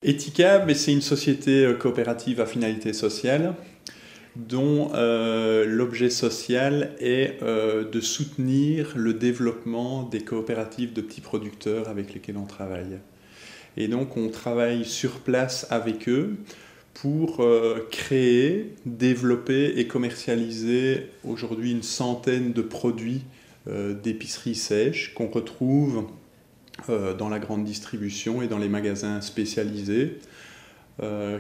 Etica, c'est une société coopérative à finalité sociale dont l'objet social est de soutenir le développement des coopératives de petits producteurs avec lesquels on travaille. Et donc on travaille sur place avec eux pour créer, développer et commercialiser aujourd'hui une centaine de produits d'épicerie sèche qu'on retrouve dans la grande distribution et dans les magasins spécialisés,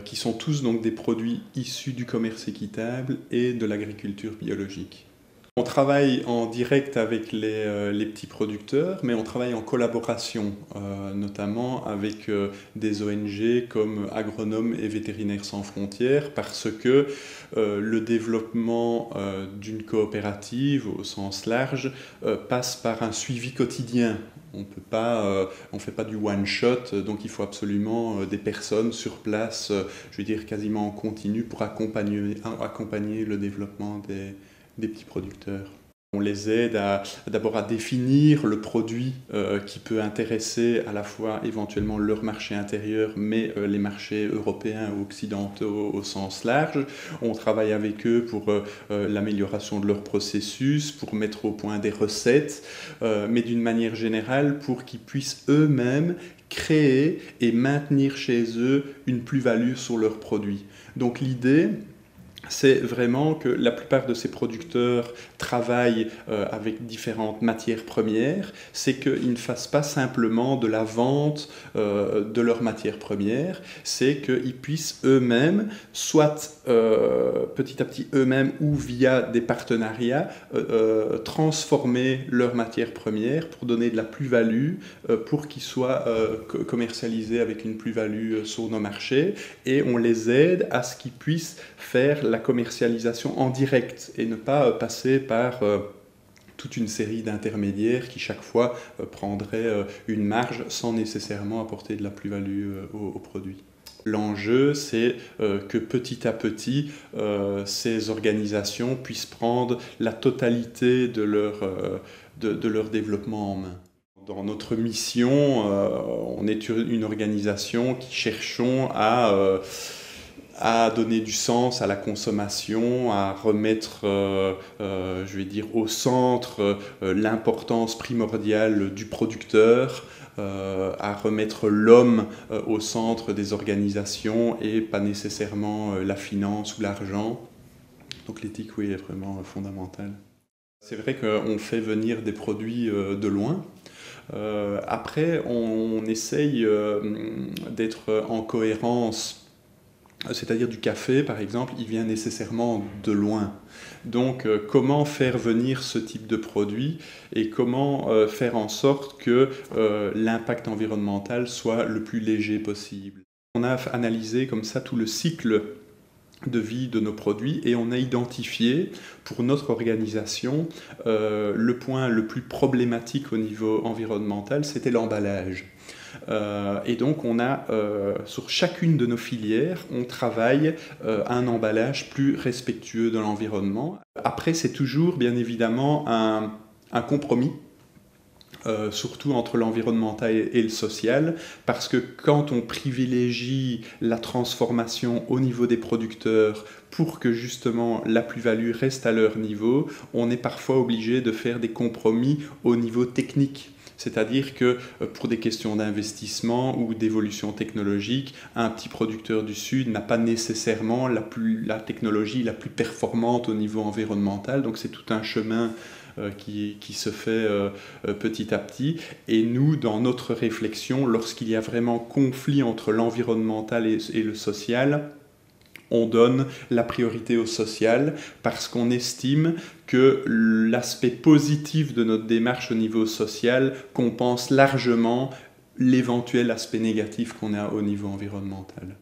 qui sont tous donc des produits issus du commerce équitable et de l'agriculture biologique. On travaille en direct avec les petits producteurs, mais on travaille en collaboration, notamment avec des ONG comme Agronomes et Vétérinaires sans frontières, parce que le développement d'une coopérative au sens large passe par un suivi quotidien. On ne fait pas du one-shot, donc il faut absolument des personnes sur place, je veux dire quasiment en continu, pour accompagner le développement des petits producteurs. On les aide d'abord à définir le produit qui peut intéresser à la fois éventuellement leur marché intérieur, mais les marchés européens ou occidentaux au sens large. On travaille avec eux pour l'amélioration de leur processus, pour mettre au point des recettes, mais d'une manière générale pour qu'ils puissent eux-mêmes créer et maintenir chez eux une plus-value sur leurs produits. Donc l'idée, c'est vraiment que la plupart de ces producteurs travaillent avec différentes matières premières, c'est qu'ils ne fassent pas simplement de la vente de leurs matières premières, c'est qu'ils puissent eux-mêmes, soit petit à petit eux-mêmes ou via des partenariats, transformer leurs matières premières pour donner de la plus-value, pour qu'ils soient commercialisés avec une plus-value sur nos marchés, et on les aide à ce qu'ils puissent faire la commercialisation en direct et ne pas passer par toute une série d'intermédiaires qui chaque fois prendraient une marge sans nécessairement apporter de la plus-value au produit. L'enjeu, c'est que petit à petit, ces organisations puissent prendre la totalité de leur développement en main. Dans notre mission, on est une organisation qui cherchons à donner du sens à la consommation, à remettre, je vais dire, au centre l'importance primordiale du producteur, à remettre l'homme au centre des organisations et pas nécessairement la finance ou l'argent. Donc l'éthique, oui, est vraiment fondamentale. C'est vrai qu'on fait venir des produits de loin. Après, on essaye d'être en cohérence. C'est-à-dire du café, par exemple, il vient nécessairement de loin. Donc, comment faire venir ce type de produit et comment faire en sorte que l'impact environnemental soit le plus léger possible. On a analysé comme ça tout le cycle de vie de nos produits et on a identifié pour notre organisation le point le plus problématique au niveau environnemental, c'était l'emballage. Et donc on a sur chacune de nos filières, on travaille un emballage plus respectueux de l'environnement. Après, c'est toujours bien évidemment un compromis. Surtout entre l'environnemental et le social, parce que quand on privilégie la transformation au niveau des producteurs pour que justement la plus-value reste à leur niveau, on est parfois obligé de faire des compromis au niveau technique. C'est-à-dire que pour des questions d'investissement ou d'évolution technologique, un petit producteur du Sud n'a pas nécessairement la technologie la plus performante au niveau environnemental, donc c'est tout un chemin qui se fait petit à petit. Et nous, dans notre réflexion, lorsqu'il y a vraiment conflit entre l'environnemental et le social, on donne la priorité au social parce qu'on estime que l'aspect positif de notre démarche au niveau social compense largement l'éventuel aspect négatif qu'on a au niveau environnemental.